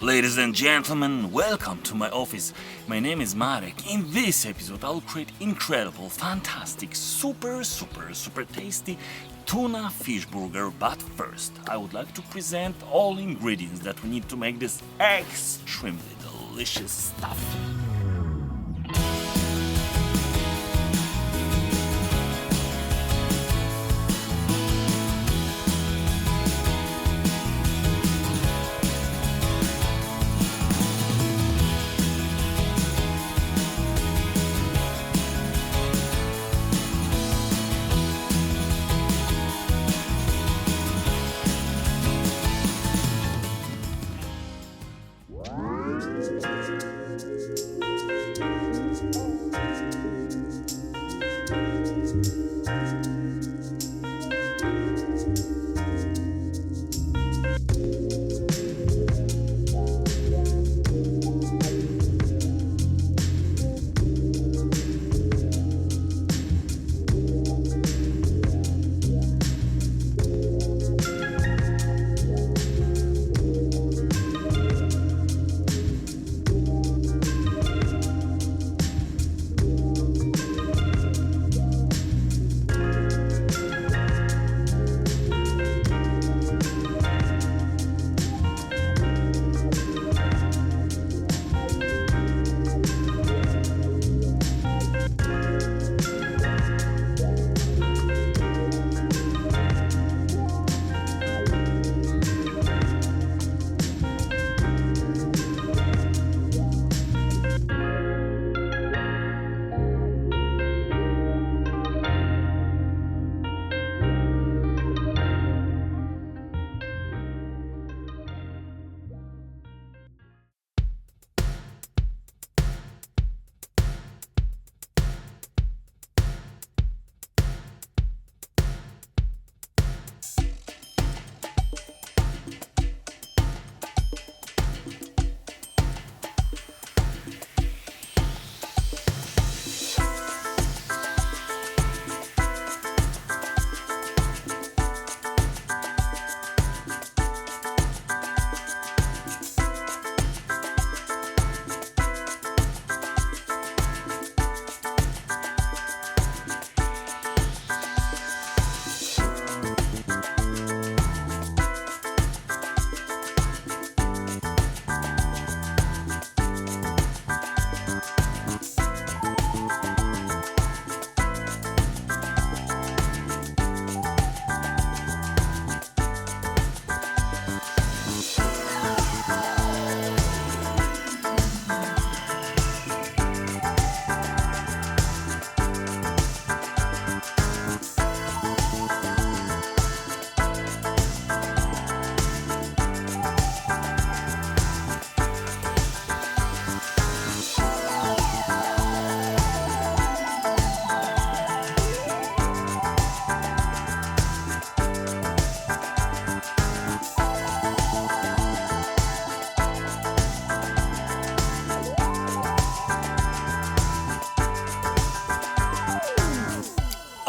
Ladies and gentlemen, welcome to my office. My name is Marek. In this episode, I'll create incredible, fantastic, super tasty tuna fish burger. But first, I would like to present all ingredients that we need to make this extremely delicious stuff.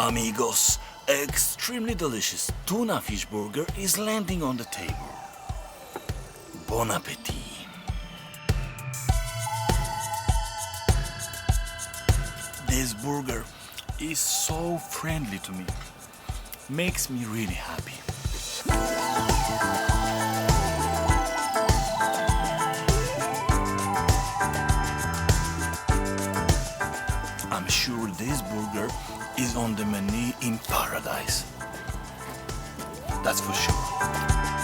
Amigos, extremely delicious tuna fish burger is landing on the table. Bon appetit. This burger is so friendly to me. Makes me really happy. I'm sure this burger is on the menu in paradise. That's for sure.